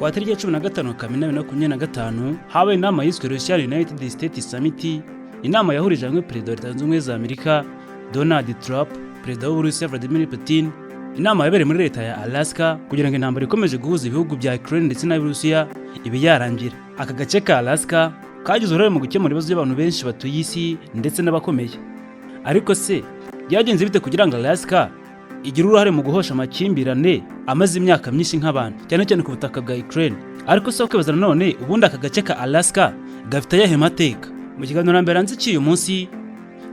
Ku tariki ya 15 Kamena 2025 habaye inama yiswe Russia United States Summit, inama yahurije hamwe Perezida wa Leta Zunze Ubumwe za Amerika Donald Trump, Perezida w'Uburusiya Vladimir Putin. Inama yabereye muri leta ya Alaska kugira ngo intambara ikomeje guhuza ibihugu bya Ukraine ndetse na Burusiya ibe yarangira. Aka gace ka Alaska kagize uruhare mu gukemura ibibazo by'abantu benshi batuye isi ndetse n'abakomeye. Ariko se byagenze bite kugira ngo Alaska igira uruhare mu guhosha amakimbirane amaze imyaka myinshi nk'abantu cyane cyane ku butaka bwa Ukraine? Ariko se ukibaza none ubundi aka gace ka Alaska gafite ayahe mateka? Mu kiganiro mbere nzikiye umunsi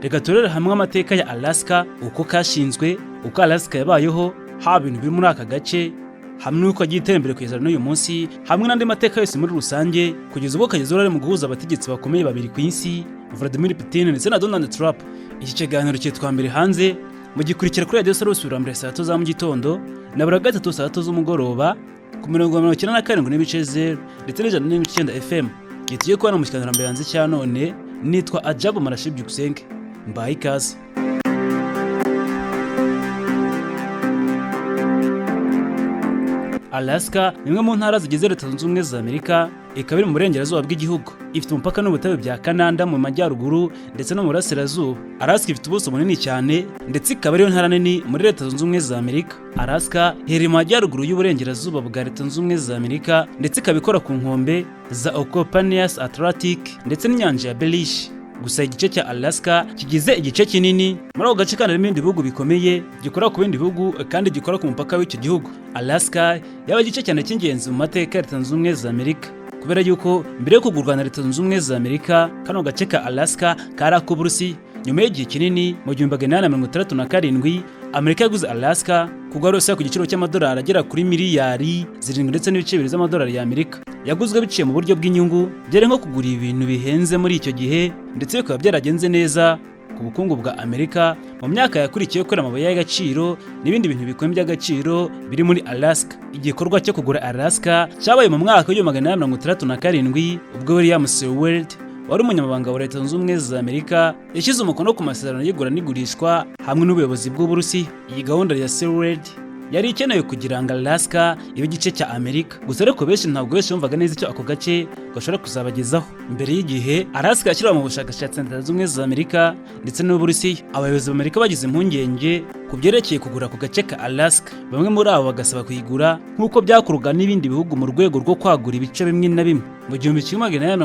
reka turere hamwe amateka ya Alaska, uko kashinzwe, uko Alaska yabayeho, haba ibintu biri muri aka gace, hamwe n'uko agiye itembere kugeza n'uyu munsi, hamwe n'andi mateka yose muri rusange, kugeza ubwo kageze uruhare mu guhuza abategetsi bakomeye babiri ku isi, Vladimir Putin ndetse na Donald Trump. Iki kiganiro cyitwa Mbere Hanze, mugikurikira kuri Radio Salus urambere saa 3 za mu gitondo na buri gatatu saa 3 z'umugoroba ku 97.0 ndetse n'109 FM. Gitiye ko hano mu kiganiro Mbere Hanze cya none, nitwa Ajabu Marashib Byukusenge. Mbaye ikaze. Alaska ni imwe mu ntara zigize Leta Zunze Ubumwe za Amerika, ikaba iri mu burengerazuba bw'igihugu. Ifite umupaka n'ubutayu bya Canada mu majyaruguru ndetse no mu burasirazuba. Alaska ifite ubuso bunini cyane ndetse ikaba ariyo ntara nini muri Leta Zunze Ubumwe za Amerika. Alaska iherereye mu majyaruguru y'uburengerazuba bwa Leta Zunze Ubumwe za Amerika ndetse ikaba ikora ku nkombe za Ocopanias Atlantic ndetse n'inyanja ya Berish. Gusa igice cya Alaska kigize igice kinini muri ako gace kandi n'ibindi bihugu bikomeye gikora ku bindi bihugu kandi gikora ku mupaka w'icyo gihugu. Alaska yaba igice cyane cy'ingenzi mu mateka ya Leta Zunze Ubumwe za Amerika, kubera yuko mbere yo kugurwa na Leta Zunze Ubumwe za Amerika kano gace ka Alaska kari ak'Uburusiya. Nyuma y'igihe kinini mu 1867 Amerika yaguze Alaska kugwa Rusiya ku giciro cy'amadolari agera kuri miliyari 7 ndetse n'ibice 2 z'amadolari ya Amerika. Yaguzwe biciye mu buryo bw'inyungu, byari nko kugura ibintu bihenze muri icyo gihe ndetse bikaba byaragenze neza ku bukungu bwa Amerika mu myaka yakurikiye gukora amabuye y'agaciro n'ibindi bintu bikomeye by'agaciro biri muri Alaska. Igikorwa cyo kugura Alaska cyabaye mu mwaka wa 1867 ubwo William Seward wari umunyamabanga wa Leta Zunze Ubumwe za Amerika yashyize umukono ku masezerano y'igura n'igurishwa hamwe n'ubuyobozi bw'Uburusiya. Iyi gahunda ya Seward yari ikenewe kugira ngo Alaska ibe igice cya Amerika. Gusa ariko benshi ntabwo benshi bumvaga neza icyo ako gace gashobora kuzabagezaho. Mbere y'igihe Alaska yashyirwa mu bushakashatsi na Leta Zunze Ubumwe za Amerika ndetse n'Uburusiya. Abayobozi b'Amerika bagize impungenge ku byerekeye kugura ku gace ka Alaska. Bamwe muri abo bagasaba kuyigura nk'uko byakorwaga n'ibindi bihugu mu rwego rwo kwagura ibice bimwe na bimwe. Mu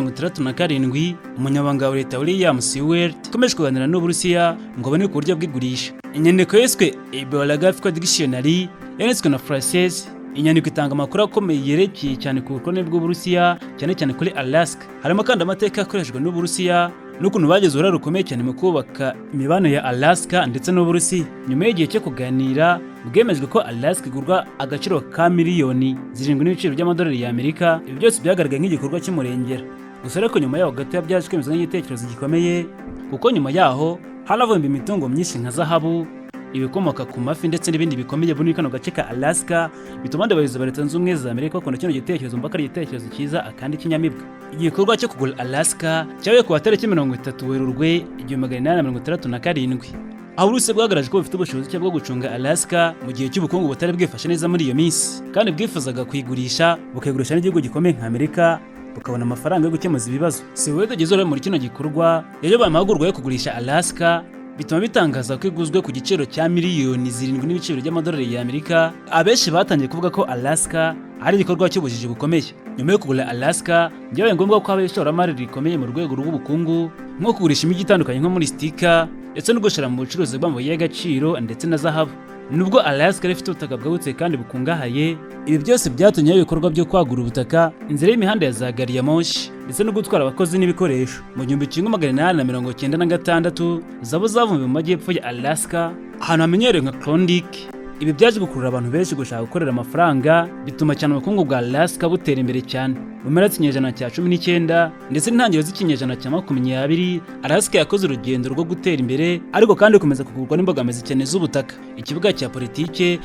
1967 umunyamabanga wa Leta William Seward yakomeje kuganira n'Uburusiya ngo abone ku buryo bw'igurisha. Inyandiko yiswe Bibliographical Dictionary yanditswe na Frances. Inyandiko itanga amakuru akomeye yerekeye cyane ku bukoloni bw'Uburusiya cyane cyane kuri Alaska. Harimo kandi amateka yakoreshejwe n'Uburusiya n'ukuntu bageze uruhare rukomeye cyane mu kubaka imibano ya Alaska ndetse n'Uburusiya. Nyuma y'igihe cyo kuganira bwemejwe ko Alaska igurwa agaciro ka miliyoni 7 by'amadolari ya Amerika. Ibi byose byagaragaye nk'igikorwa cy'umurengera. Gusa ariko nyuma yaho gato byaje kwemezwa nk'igitekerezo gikomeye, kuko nyuma yaho haravumbi imitungo myinshi nka zahabu, ibikomoka ku mafi ndetse n'ibindi bikomeye muri kano gace ka Alaska, bituma abayobozi ba Leta Zunze Ubumwe za Amerika bakunda kino gitekerezo mbaka ari igitekerezo cyiza akandi kinyamibwa. Igikorwa cyo kugura Alaska cyabaye ku tariki 30 Werurwe 1867. Aho Uburusiya bwagaragaje ko bufite ubushobozi bwo gucunga Alaska mu gihe cy'ubukungu butari bwifashe neza muri iyo minsi, kandi bwifuzaga kuyigurisha bukayigurisha n'igihugu gikomeye nka Amerika bukabona amafaranga yo gukemuza ibibazo. Seward ageze muri kino gikorwa yayoboye amahugurwa yo kugurisha Alaska, bituma bitangaza ko iguzwe ku giciro cya miliyoni 7 by'amadolari ya Amerika. Abenshi batangiye kuvuga ko Alaska ari igikorwa cy'ubujiji bukomeye. Nyuma yo kugura Alaska byabaye ngombwa ko habaye ishoramari rikomeye mu rwego rw'ubukungu, nko kugurisha imijyi itandukanye nko muri Stika ndetse no gushora mu bucuruzi bw'amabuye y'agaciro ndetse na zahabu. Nubwo Alaska ifite ubutaka bwagutse kandi bukungahaye, ibi byose byatumye ibikorwa byo kwagura ubutaka, inzira y'imihanda ya za gari ya moshi ndetse no gutwara abakozi n'ibikoresho. Mu 1896 zabo zavumbuwe mu majyepfo ya Alaska ahantu hamenyerewe nka Klondike. Ibi byaje gukurura abantu benshi gushaka gukorera amafaranga, bituma cyane ubukungu bwa Alaska butera imbere cyane. Mu mpera z'ikinyejana cya 19 ndetse n'intangiriro z'ikinyejana cya 20, Alaska yakoze urugendo rwo gutera imbere, ariko kandi gukomeza kugurwa n'imbogamizi cyane z'ubutaka, ikibuga cya politike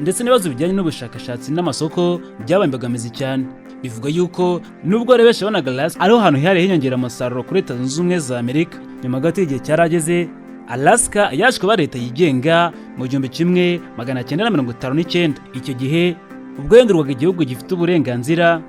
ndetse n'ibibazo bijyanye n'ubushakashatsi n'amasoko byabaye imbogamizi cyane. Bivuga yuko nubwo benshi babonaga Alaska ariho hantu hihariye hinyongera amasaruro kuri Leta Zunze Ubumwe za Amerika, nyuma gato y'igihe cyarageze Alaska yaje kuba leta yigenga mu 1959. Icyo gihe ubwo yahindurwaga igihugu gifite uburenganzira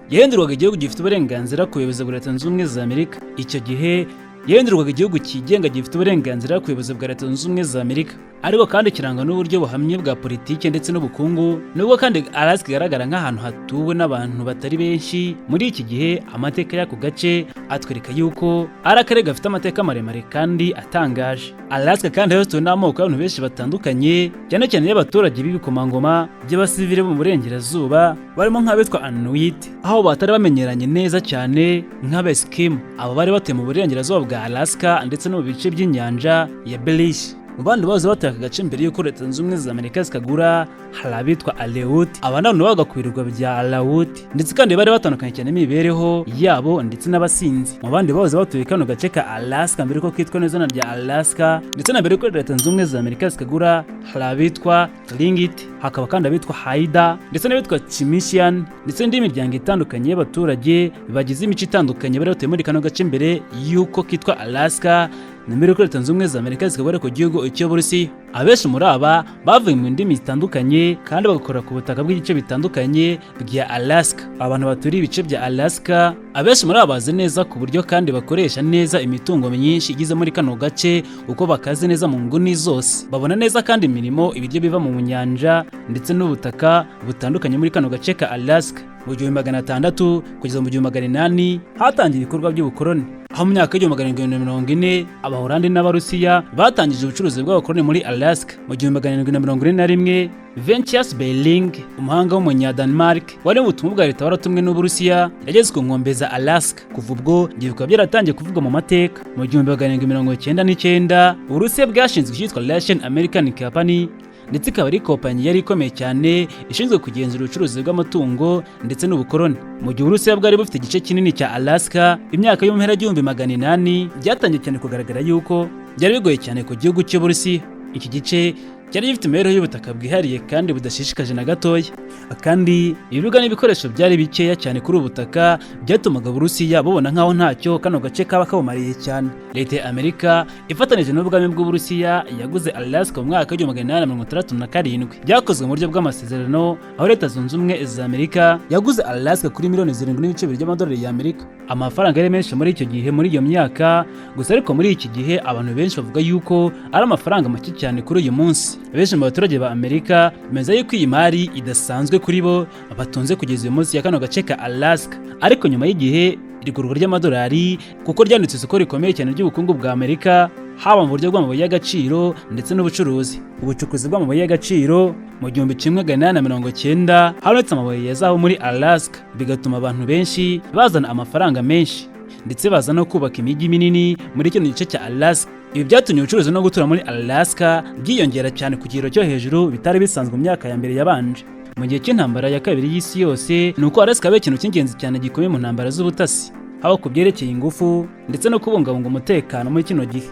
ku buyobozi bwa Leta Zunze Ubumwe za Amerika. Icyo gihe yahindurwaga igihugu cyigenga gifite uburenganzira ku buyobozi bwa Leta Zunze Ubumwe za Amerika, ariko kandi kirangwa n'uburyo buhamye bwa politiki ndetse n'ubukungu. Nubwo kandi Alaska igaragara nk'ahantu hatuwe n'abantu batari benshi, muri iki gihe amateka y'ako gace atwereka yuko ari akarere gafite amateka maremare kandi atangaje. Alaska kandi yasuwe n'amoko y'abantu benshi batandukanye, cyane cyane y'abaturage b'ibikomangoma by'abasivile bo mu burengerazuba, barimo nk'abitwa Inuit, aho batari bamenyeranye neza cyane nk'Abeskimu. Abo bari batuye mu burengerazuba bwa Alaska ndetse no mu bice by'inyanja ya Berish. Mu bandi bahoze batuye aka gace mbere y'uko Leta Zunze Ubumwe za Amerika zikagura, hari abitwa Aleut, abandi abantu bagakwirwa bya Alaut, ndetse kandi bari batandukanye cyane n'imibereho yabo ndetse n'abasinzi. Mu bandi bahoze batuye kano gace ka Alaska mbere y'uko kitwa n'izina rya Alaska, ndetse na mbere y'uko Leta Zunze Ubumwe za Amerika zikagura, hari abitwa Tlingit, hakaba kandi abitwa Haida, ndetse n'abitwa Chimisian, ndetse n'indi miryango itandukanye y'abaturage bagize imico itandukanye bari batuye muri kano gace mbere y'uko kitwa Alaska, na mbere y'uko Leta Zunze Ubumwe za Amerika zikagura ku gihugu cy'Uburusiya. Abenshi muri aba bavuye mu ndimi zitandukanye kandi bagakora ku butaka bw'ibice bitandukanye bya Alaska. Abantu baturiye ibice bya Alaska abenshi muri aba bazi neza ku buryo kandi bakoresha neza imitungo myinshi igize muri kano gace, uko bakaze neza mu nguni zose. Babona neza kandi imirimo, ibiryo biva mu nyanja ndetse n'ubutaka butandukanye muri kano gace ka Alaska. Mu 1600 kugeza mu 1800 hatangiye ibikorwa by'ubukoloni, aho mu myaka y'1740 Abahorandi n'Abarusiya batangije ubucuruzi bw'abakoloni muri Alaska. Mu 1741 Ventius Bering, umuhanga w'umunyadenmark wari mu butumwa bwa leta waratumwe n'Uburusiya, yageze ku nkombe za Alaska. Kuva ubwo ibyo bikaba byaratangiye kuvugwa mu mateka. Mu 1799 Uburusiya bwashinzwe icyitwa Russian American Company, ndetse ikaba ari kompanyi yari ikomeye cyane ishinzwe kugenzura ubucuruzi bw'amatungo ndetse n'ubukoloni. Mu gihe Uburusiya bwari bufite igice kinini cya Alaska, imyaka yo mu mpera y'1800 byatangiye cyane kugaragara yuko byari bigoye cyane ku gihugu cy'Uburusiya. Iki gice cyari gifite imibereho y'ubutaka bwihariye kandi budashishikaje na gatoya, kandi ibibuga n'ibikoresho byari bikeya cyane kuri ubu butaka, byatumaga Uburusiya bubona nkaho ntacyo kano gace kaba kabumariye cyane. Leta ya Amerika ifatanije n'ubwami bw'Uburusiya yaguze Alaska mu mwaka w'1867. Byakozwe mu buryo bw'amasezerano, aho Leta Zunze Ubumwe za Amerika yaguze Alaska kuri $7.2 by'amadolari y'Amerika. Amafaranga yari menshi muri icyo gihe, muri iyo myaka gusa, ariko muri iki gihe abantu benshi bavuga yuko ari amafaranga make cyane kuri uyu munsi. Benshi mu baturage ba Amerika bemeza yuko iyi mari idasanzwe kuri bo, batunze kugeza uyu munsi ya kano gace ka Alaska. Ariko nyuma y'igihe igurwa ry'amadolari, kuko ryanditse isoko rikomeye cyane ry'ubukungu bwa Amerika, haba mu buryo bw'amabuye y'agaciro ndetse n'ubucuruzi. Ubucukuzi bw'amabuye y'agaciro mu 1890 habonetse amabuye ya zahabu muri Alaska, bigatuma abantu benshi bazana amafaranga menshi, ndetse baza no kubaka imijyi minini muri kino gice cya Alaska. Ibi byatumye ubucuruzi no gutura muri Alaska byiyongera cyane ku kigero cyo hejuru bitari bisanzwe mu myaka ya mbere yabanje. Mu gihe cy'intambara ya kabiri y'isi yose, nuko Alaska yabaye ikintu cy'ingenzi cyane gikomeye mu ntambara z'ubutasi, haba ku byerekeye ingufu ndetse no kubungabunga umutekano. Muri kino gihe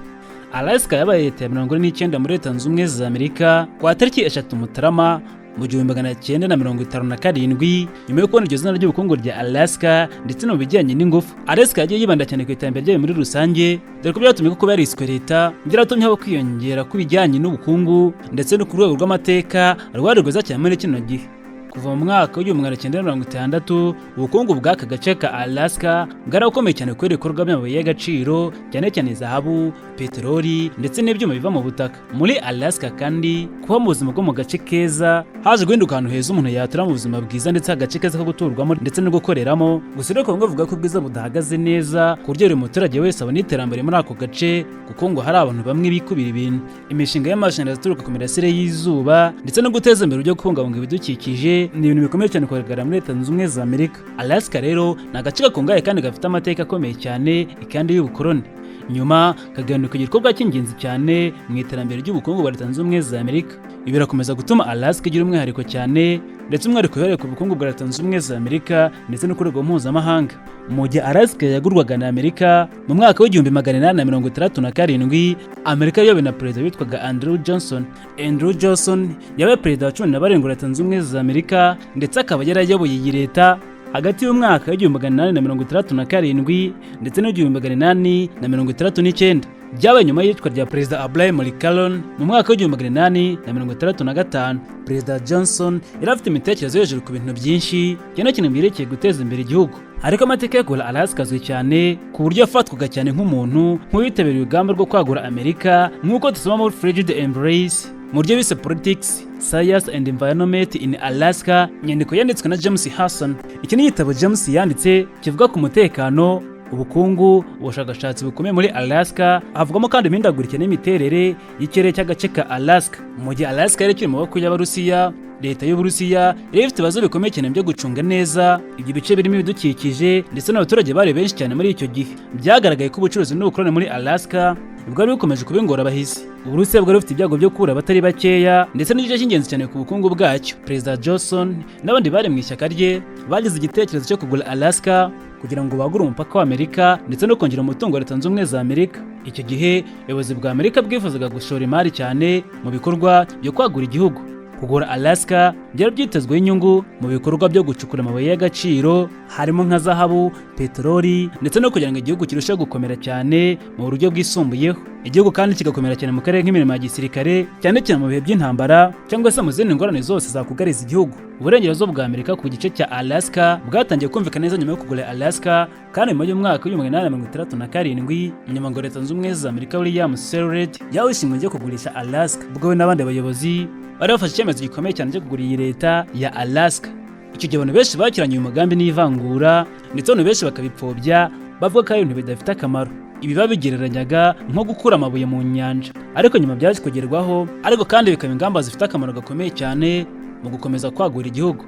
Alaska yabaye leta ya 49 muri Leta Zunze Ubumwe za Amerika ku tariki 3 Mutarama mu 1957, nyuma yo kubona iryo zina ry'ubukungu rya Alaska ndetse no mu bijyanye n'ingufu. Alaska yagiye yibanda cyane ku iterambere ryayo muri rusange, dore ko byatumye kuko yariswe leta byaratumye haba kwiyongera ku bijyanye n'ubukungu ndetse no ku rwego rw'amateka rwari rwiza cyane muri kino gihe. Kuva mu mwaka w'1960 ubukungu bw'aka gace ka Alaska bwarakomeye cyane kubera ibikorwa by'amabuye y'agaciro, cyane cyane zahabu, peteroli ndetse n'ibyuma biva mu butaka. Muri Alaska kandi kuba mu buzima bwo mu gace keza haje guhinduka ahantu heza umuntu yatura mu buzima bwiza, ndetse agace keza ko guturwamo ndetse no gukoreramo. Gusa rero ngo bavuga ko ubwiza budahagaze neza ku buryo buri muturage wese abona iterambere muri ako gace, kuko ngo hari abantu bamwe bikubira ibintu. Imishinga y'amashanyarazi aturuka ku mirasire y'izuba ndetse no guteza imbere uburyo kubungabunga ibidukikije ni ibintu bikomeye cyane kugaragara muri Leta Zunze Ubumwe za Amerika. Alaska rero ni agace gakungahaye kandi gafite amateka akomeye cyane kandi y'ubukoloni. Nyuma kagahinduka igikorwa cy'ingenzi cyane mu iterambere ry'ubukungu bwa Leta Zunze Ubumwe za Amerika. Ibi birakomeza gutuma Alaska igira umwihariko cyane, ndetse umwihariko uhereye ku bukungu bwa Leta Zunze Ubumwe za Amerika ndetse no ku rwego mpuzamahanga. Mu gihe Alaska yagurwaga na Amerika mu mwaka w'1867, Amerika yayobowe na perezida witwaga Andrew Johnson. Andrew Johnson yabaye perezida wa 17 wa Leta Zunze Ubumwe za Amerika, ndetse akaba yarayoboye iyi leta hagati y'umwaka w'1867 ndetse n'1869. byabaye nyuma y'iyicwa rya Perezida Abraham Lincoln mu mwaka w'1865. Perezida Johnson yari afite imitekerereze hejuru ku bintu byinshi cyane cyane byerekeye guteza imbere igihugu, ariko amateka yo kugura Alaska azwi cyane ku buryo yafatwaga cyane nk'umuntu nk'uwitabiriye urugamba rwo kwagura Amerika, nk'uko dusoma muri Frigid Embrace mu buryo bise Politics, Science and Environment in Alaska, inyandiko yanditswe na James Hansen. Iki ni igitabo James yanditse kivuga ku mutekano, ubukungu, ubushakashatsi bukomeye muri Alaska. Havugamo kandi imihindagurikire n'imiterere y'ikirere cy'agace ka Alaska. Mu gihe Alaska yari ikiri mu maboko y'Abarusiya, leta y'Uburusiya yari ifite ibibazo bikomeye cyane byo gucunga neza ibyo bice birimo ibidukikije, ndetse n'abaturage bari benshi cyane muri icyo gihe. Byagaragaye ko ubucuruzi n'ubukoroni muri Alaska bwari bukomeje kuba ingorabahizi. Uburusiya bwari bufite ibyago byo kubura abatari bakeya, ndetse n'igice cy'ingenzi cyane ku bukungu bwacyo. Perezida Johnson n'abandi bari mu ishyaka rye bagize igitekerezo cyo kugura Alaska kugira ngo bagure umupaka wa Amerika ndetse no kongera umutungo wa Leta Zunze Ubumwe za Amerika. Icyo gihe ubuyobozi bwa Amerika bwifuzaga gushora imari cyane mu bikorwa byo kwagura igihugu. Kugura Alaska byari byitezweho inyungu mu bikorwa byo gucukura amabuye y'agaciro harimo nka zahabu, peteroli, ndetse no kugira ngo igihugu kirusheho gukomera cyane mu buryo bwisumbuyeho. Igihugu kandi kigakomera cyane mu karere nk'imirimo ya gisirikare, cyane cyane mu bihe by'intambara cyangwa se mu zindi ngorane zose zakugariza igihugu. Uburengerazuba bwa Amerika ku gice cya Alaska bwatangiye kumvikana neza nyuma yo kugura Alaska, kandi mu mwaka w'1867 umunyamabanga wa Leta Zunze Ubumwe za Amerika William Seward yawishimiye ryo kugurisha Alaska, ubwo we n'abandi bayobozi bari bafashe icyemezo gikomeye cyane cyo kugura iyi leta ya Alaska. Icyo gihe abantu benshi bakiranye uyu mugambi n'ivangura, ndetse abantu benshi bakabipfobya bavuga ko ari ibintu bidafite akamaro. Ibi babigereranyaga nko gukura amabuye mu nyanja, ariko nyuma byaje kugerwaho, ariko kandi bikaba ingamba zifite akamaro gakomeye cyane mu gukomeza kwagura igihugu.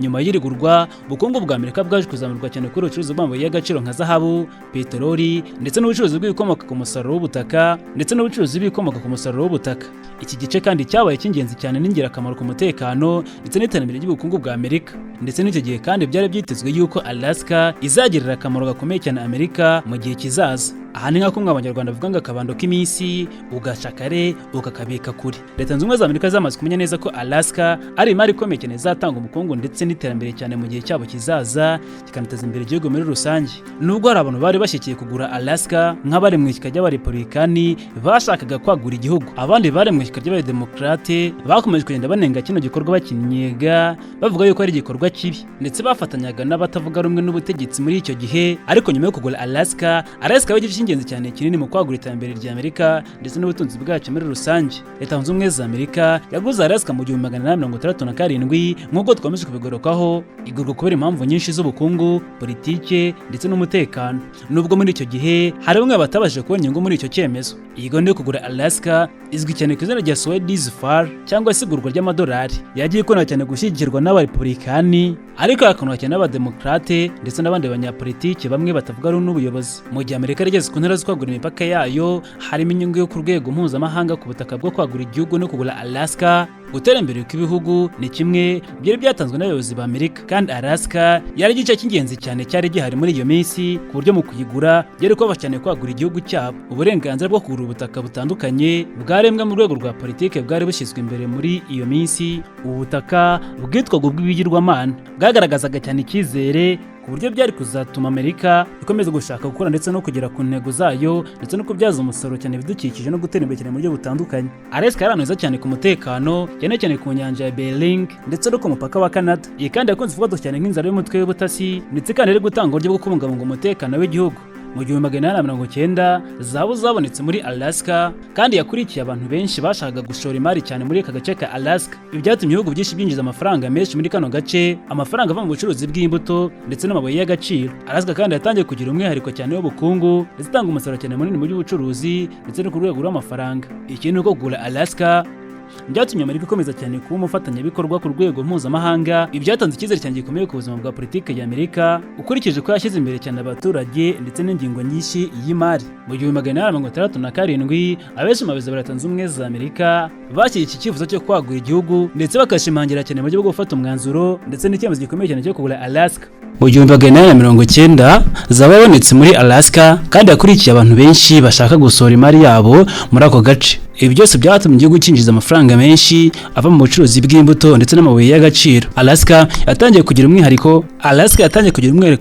Nyuma y'irigurwa, ubukungu bwa Amerika bwaje kuzamurwa cyane kuri ubucuruzi bw'amabuye y'agaciro nka zahabu, peteroli, ndetse n'ubucuruzi bw'ibikomoka ku musaruro w'ubutaka, ndetse n'ubucuruzi bw'ibikomoka ku musaruro w'ubutaka. Iki gice kandi cyabaye cy'ingenzi cyane n'ingirakamaro ku mutekano ndetse n'iterambere ry'ubukungu bwa Amerika. Ndetse n'icyo gihe kandi byari byitezwe yuko Alaska izagirira akamaro gakomeye cyane Amerika mu gihe kizaza. Aha ni nk'uko Abanyarwanda bavuga ngo akabando k'iminsi ugaca kare ukakabika kure. Leta Zunze Ubumwe za Amerika zamaze kumenya neza ko Alaska ari imari ikomeye cyane izatanga ubukungu ndetse n'iterambere cyane mu gihe cyabo kizaza, kikanateza imbere igihugu muri rusange. Nubwo hari abantu bari bashyikiye kugura Alaska nk'abari mu ishyaka ry'abarepublikani bashakaga kwagura igihugu, abandi bari mu ishyaka ry'abademokrate bakomeje kugenda banenga kino gikorwa bakinyega, bavuga yuko ari igikorwa kibi, ndetse bafatanyaga n'abatavuga rumwe n'ubutegetsi muri icyo gihe. Ariko nyuma yo kugura Alaska bagize ingenzi cyane kinini mu kwagura iterambere rya Amerika ndetse n'ubutunzi bwacu muri rusange. Leta Zunze Ubumwe za Amerika yaguze Alaska mu 1867 nk'uko twakomeje kubigarukaho, igurwa kubera impamvu nyinshi z'ubukungu, politike ndetse n'umutekano. Nubwo muri icyo gihe hari bamwe batabashije kubona inyungu muri icyo cyemezo. Iyi gahunda yo kugura Alaska izwi cyane ku izina rya Swedish Far cyangwa se igurwa ry'amadolari. Yagiye ikundwa cyane gushyigikirwa n'abarepublikani, ariko yakundwa cyane n'abademokrate ndetse n'abandi banyapolitike bamwe batavuga rumwe n'ubuyobozi. Mu gihe Amerika yageze ku ntera zo kwagura imipaka yayo, harimo inyungu yo ku rwego mpuzamahanga ku butaka bwo kwagura igihugu no kugura Alaska. Gutera imbere kw'ibihugu ni kimwe byari byatanzwe n'abayobozi ba Amerika, kandi Alaska yari igice cy'ingenzi cyane cyari gihari muri iyo minsi, ku buryo mu kuyigura byari kuba cyane kwagura igihugu cyabo. Uburenganzira bwo kugura ubutaka butandukanye bwarembwe mu rwego rwa politike bwari bushyizwe imbere muri iyo minsi. Ubu butaka bwitwaga ubw'ibigirwamana bwagaragazaga cyane icyizere ku buryo byari kuzatuma Amerika ikomeza gushaka gukora ndetse no kugera ku ntego zayo, ndetse no kubyaza umusaruro cyane ibidukikije no gutera imbere cyane mu buryo butandukanye. Alaska yari ahantu heza cyane ku mutekano, cyane cyane ku nyanja ya Bering ndetse no ku mupaka wa Canada. Iyi kandi yakunze kuvuga cyane nk'inzara y'umutwe w'ubutasi, ndetse kandi ari gutanga uburyo bwo kubungabunga umutekano w'igihugu. Mu 1890 zahabu zabonetse muri Alaska, kandi yakurikiye abantu benshi bashakaga gushora imari cyane muri aka gace ka Alaska. Ibi byatumye ibihugu byinshi byinjiza amafaranga menshi muri kano gace, amafaranga ava mu bucuruzi bw'imbuto ndetse n'amabuye y'agaciro. Alaska kandi yatangiye kugira umwihariko cyane w'ubukungu, ndetse itanga umusaruro cyane munini mu by'ubucuruzi ndetse no ku rwego rw'amafaranga. Ikindi ni uko kugura Alaska byatumye Amerika ikomeza cyane kuba umufatanyabikorwa ku rwego mpuzamahanga. Ibyatanze icyizere cyane gikomeye ku buzima bwa politike ya Amerika, ukurikije ko yashyize imbere cyane abaturage ndetse n'ingingo nyinshi y'imari. Mu 1867 abenshi mu bayobozi ba Leta Zunze Ubumwe za Amerika bashyigikiye iki cyifuzo cyo kwagura igihugu, ndetse bakashimangira cyane mu buryo bwo gufata umwanzuro ndetse n'icyemezo gikomeye cyane cyo kugura Alaska. Mu 1890 zabonetse muri Alaska, kandi yakurikiye abantu benshi bashaka gusohora imari yabo muri ako gace. Ibi byose byatumye igihugu cyinjiza amafaranga menshi ava mu bucuruzi bw'imbuto ndetse n'amabuye y'agaciro. Alaska yatangiye kugira umwihariko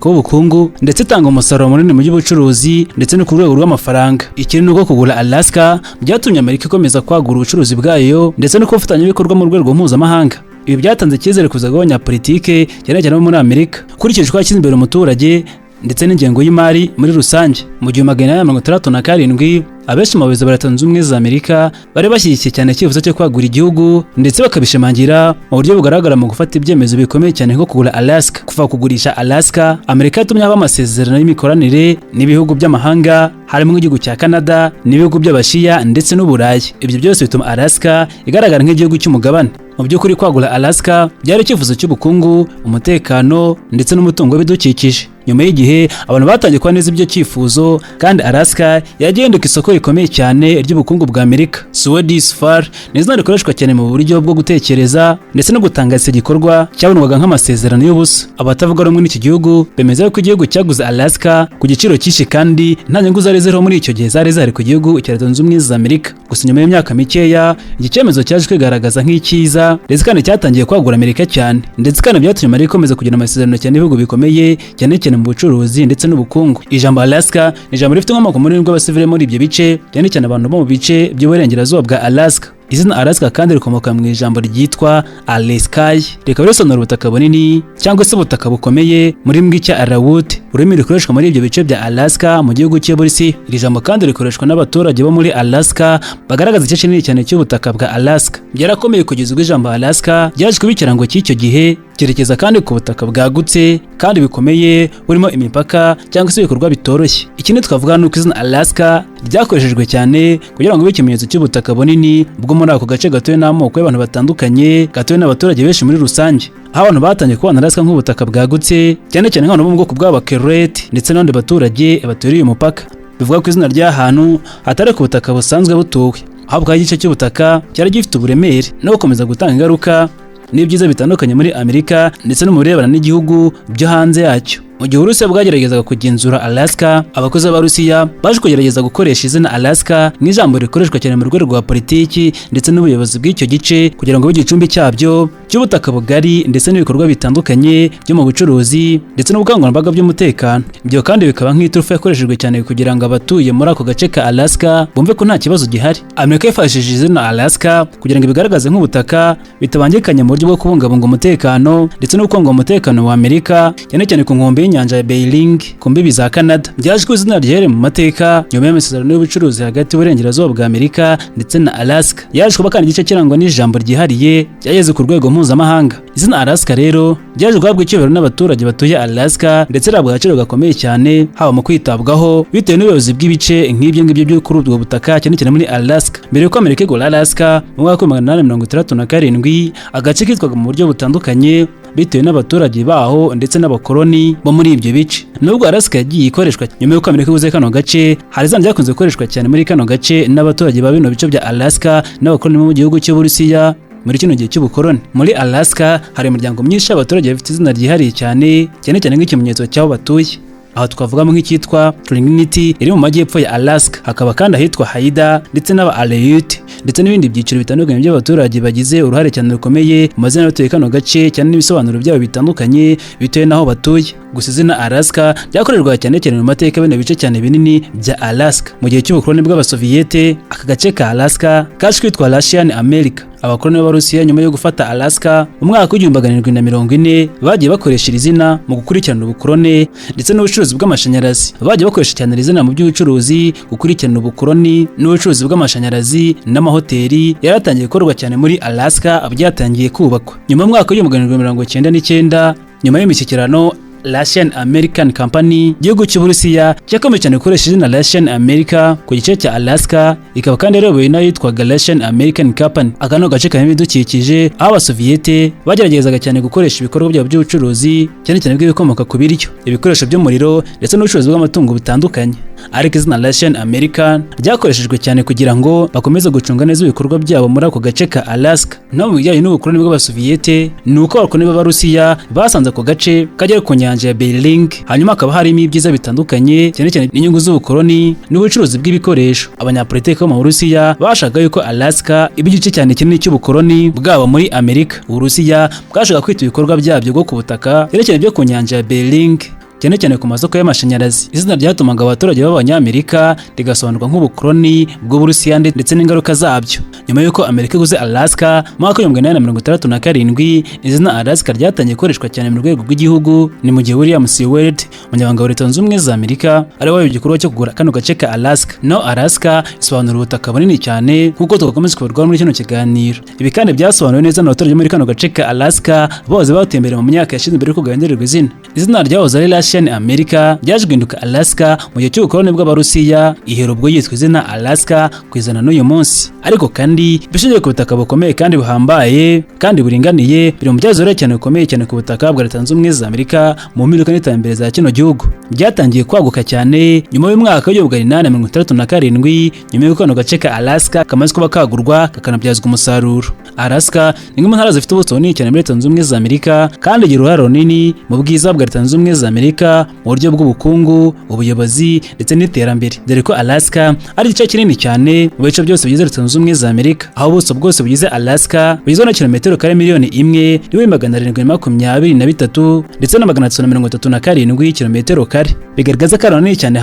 w'ubukungu ndetse itanga umusaruro munini mu by'ubucuruzi ndetse no ku rwego rw'amafaranga. Ikindi nuko kugura Alaska byatumye Amerika ikomeza kwagura ubucuruzi bwayo ndetse no kufatanya ibikorwa mu rwego mpuzamahanga. Ibi byatanze icyizere kuza abanyapolitike cyane cyane muri Amerika kurikije uko yashyize imbere umuturage ndetse n'ingengo y'imari muri rusange. Mu 1967 abenshi mu bayobozi ba Leta Zunze Ubumwe za Amerika bari bashyigikiye cyane icyifuzo cyo kwagura igihugu ndetse bakabishimangira mu buryo bugaragara mu gufata ibyemezo bikomeye cyane nko kugura Alaska. Kuva kugurisha Alaska, Amerika yatumye haba amasezerano y'imikoranire n'ibihugu by'amahanga harimo nk'igihugu cya Canada n'ibihugu by'Abashiya ndetse n'Uburayi. Ibyo byose bituma Alaska igaragara nk'igihugu cy'umugabane. Mu by'ukuri kwagura Alaska byari icyifuzo cy'ubukungu, umutekano ndetse n'umutungo w'ibidukikije. Nyuma y'igihe abantu batangiye kuba neza ibyo cyifuzo kandi Alaska yagenduka isoko rikomeye cyane ry'ubukungu bwa Amerika. Swedish Far ni izina rikoreshwa cyane mu buryo bwo gutekereza ndetse no gutangaza igikorwa cyabonwaga nk'amasezerano y'ubusa. Abatavuga rumwe n'iki gihugu bemeza ko igihugu cyaguze Alaska ku giciro cyinshi kandi nta nyungu zari ziriho muri icyo gihe zari zihari ku gihugu cya Leta Zunze Ubumwe za Amerika. Gusa nyuma y'imyaka mikeya iki cyemezo cyaje kwigaragaza nk'icyiza ndetse kandi cyatangiye kwagura Amerika cyane ndetse kandi byatumye Amerika ikomeza kugira amasezerano cyane n'ibihugu bikomeye cyane mu bucuruzi ndetse n'ubukungu. Ijambo Alaska ni ijambo rifite inkomoko muri rw'abasivile muri ibyo bice cyane abantu bo mu bice by'uburengerazuba bwa Alaska. Izina Alaska kandi rikomoka mu ijambo ryitwa Alaskai, rikaba risobanura ubutaka bunini cyangwa se ubutaka bukomeye muri mbwi cya Arawut, ururimi rukoreshwa muri ibyo bice bya Alaska mu gihugu cy'Uburusiya. Iri jambo kandi rikoreshwa n'abaturage bo muri Alaska bagaragaza igice kinini cyane cy'ubutaka bwa Alaska. Byarakomeye kugeza ubwo ijambo Alaska ryaje kuba ikirango cy'icyo gihe, cyerekeza kandi ku butaka bwagutse kandi bikomeye burimo imipaka cyangwa se ibikorwa bitoroshye. Ikindi twavuga ni uko izina Alaska ryakoreshejwe cyane kugira ngo bibe ikimenyetso cy'ubutaka bunini bwo muri ako gace gatuwe n'amoko y'abantu batandukanye, gatuwe n'abaturage benshi muri rusange. Aho abantu batangiye kubona Alaska nk'ubutaka bwagutse cyane nk'abantu bo mu bwoko bw'Abakereti ndetse n'abandi baturage baturiye umupaka. Bivuga ko izina ry'ahantu hatari ku butaka busanzwe butuwe, ahubwo ari igice cy'ubutaka cyari gifite uburemere no gukomeza gutanga ingaruka n'ibyiza bitandukanye muri Amerika ndetse no mu birebana n'igihugu byo hanze yacyo. Mu gihe Uburusiya bwageragezaga kugenzura Alaska, abakozi b'Abarusiya baje kugerageza gukoresha izina Alaska nk'ijambo rikoreshwa cyane mu rwego rwa politiki ndetse n'ubuyobozi bw'icyo gice kugira ngo igicumbi cyabyo cy'ubutaka bugari ndetse n'ibikorwa bitandukanye byo mu bucuruzi ndetse n'ubukangurambaga by'umutekano. Ibyo kandi bikaba nk'iturufu yakoreshejwe cyane kugira ngo abatuye muri ako gace ka Alaska bumve ko nta kibazo gihari. Amerika yifashishije izina Alaska kugira ngo ibigaragaze nk'ubutaka bitabangikanye mu buryo bwo kubungabunga umutekano ndetse no kubungabunga umutekano wa Amerika cyane ku nkombe y'inyanja ya Bering ku mbibi za Canada. Byaje ku izina ryere mu mateka nyuma y'amasezerano y'ubucuruzi hagati y'uburengerazuba bwa Amerika ndetse na Alaska. Yaje kuba kandi igice kirangwa n'ijambo ryihariye ryageze ku rwego mpuzamahanga. Izina Alaska rero ryaje guhabwa icyubahiro n'abaturage batuye Alaska ndetse rabwa agaciro gakomeye cyane haba mu kwitabwaho bitewe n'ubuyobozi bw'ibice nk'ibyo ngibyo byo kuri ubwo butaka cyane muri Alaska. Mbere y'uko Amerika igura Alaska mu mwaka wa 1867 agace kitwaga mu buryo butandukanye bitewe n'abaturage baho ndetse n'abakoloni bo muri ibyo bice. Nubwo Alaska yagiye ikoreshwa nyuma y'uko Amerika iguze kano gace, hari izina ryakunze gukoreshwa cyane muri kano gace n'abaturage ba bino bice bya Alaska n'abakoloni bo mu gihugu cy'Uburusiya muri kino gihe cy'ubukoloni. Muri Alaska hari imiryango myinshi y'abaturage bafite izina ryihariye cyane nk'ikimenyetso cy'aho batuye. Aho twavugamo nk'icyitwa Trinity iri mu majyepfo ya Alaska, hakaba kandi ahitwa Haida ndetse n'aba Aleut ndetse n'ibindi byiciro bitandukanye by'abaturage bagize uruhare cyane rukomeye mu mazina y'abatuye kano gace cyane n'ibisobanuro byabo bitandukanye bitewe n'aho batuye. Gusa izina Alaska ryakorerwa cyane mu mateka bene bice cyane binini bya Alaska. Mu gihe cy'ubukoloni bw'Abasoviyete, aka gace ka Alaska kaje kwitwa Russian America. Abakoloni b'Abarusiya nyuma yo gufata Alaska mu mwaka w'1740 bagiye bakoresha iri zina mu gukurikirana ubukoloni ndetse n'ubucuruzi bw'amashanyarazi. Bagiye bakoresha cyane iri zina mu by'ubucuruzi, gukurikirana ubukoloni n'ubucuruzi bw'amashanyarazi n'amahoteli yaratangiye gukorwa cyane muri Alaska, byatangiye kubakwa nyuma mu mwaka w'1799 nyuma y'imishyikirano Russian American Company. Igihugu cy'Uburusiya cyakomeje cyane gukoresha izina Russian America ku gice cya Alaska, ikaba kandi yayobowe n'ayitwaga Russian American Company. Aka no gace karimo ibidukikije aho Abasoviyete bageragezaga cyane gukoresha ibikorwa byabo by'ubucuruzi cyane bw'ibikomoka ku biryo, ibikoresho by'umuriro ndetse n'ubucuruzi bw'amatungo bitandukanye. Ariko izina Russian American ryakoreshejwe cyane kugira ngo bakomeze gucunga neza ibikorwa byabo muri ako gace ka Alaska. No mu bijyanye n'ubukoloni bw'Abasoviyete, ni uko abakoloni b'Abarusiya basanze ako gace kagera ku nyanja nyanja ya Bering, hanyuma hakaba harimo ibyiza bitandukanye cyane cyane inyungu z'ubukoloni n'ubucuruzi bw'ibikoresho. Abanyapolitiki bo mu Burusiya bashaka yuko Alaska iba igice cyane kinini cy'ubukoloni bwabo muri Amerika. Uburusiya bwashaka kwita ibikorwa byabyo bwo ku butaka cyane cyane byo ku nyanja ya Bering cyane cyane ku masoko y'amashanyarazi. Izina ryatumaga abaturage b'Abanyamerika rigasobanurwa nk'ubukoloni bw'Uburusiya ndetse n'ingaruka zabyo. Nyuma y'uko Amerika iguze Alaska mu mwaka w'1867, izina Alaska ryatangiye gukoreshwa cyane mu rwego rw'igihugu. Ni mu gihe William Seward, umunyamabanga wa Leta Zunze Ubumwe za Amerika, ari we igikorwa cyo kugura kano gace ka Alaska. No, Alaska isobanura ubutaka bunini cyane nk'uko tugakomeza kubivugaho muri kino kiganiro. Ibi kandi byasobanuwe neza n'abaturage muri kano gace ka Alaska bose batembera mu myaka yashize mbere y'uko gahindurirwa izina. Izina ryahoze ari Russian America ryaje guhinduka Alaska mu gihe cy'ubukoloni bw'Abarusiya, ihera ubwo yitwa izina Alaska kugeza n'uyu munsi. Ariko kandi bishingiye ku butaka bukomeye kandi buhambaye kandi buringaniye, biri mu byazo cyane bikomeye cyane ku butaka bwa Leta Zunze Ubumwe za Amerika mu mpinduka n'iterambere za kino gihugu. Byatangiye kwaguka cyane nyuma y'umwaka w'1867, nyuma y'uko kano gace ka Alaska kamaze kuba kagurwa kakanabyazwa umusaruro. Alaska ni imwe mu ntara zifite ubuso bunini cyane muri Leta Zunze Ubumwe za Amerika kandi igira uruhare runini mu bwiza bwa Leta Zunze Ubumwe za Amerika mu buryo bw'ubukungu, ubuyobozi ndetse n'iterambere, dore ko Alaska ari igice kinini cyane mu bice byose bigize Leta Zunze Ubumwe za Amerika, aho ubuso bwose bugize Alaska bugizwe na kilometero kare miliyoni 1,723 ndetse na 337 kilometero kare. Bigaragaza ko ari hanini cyane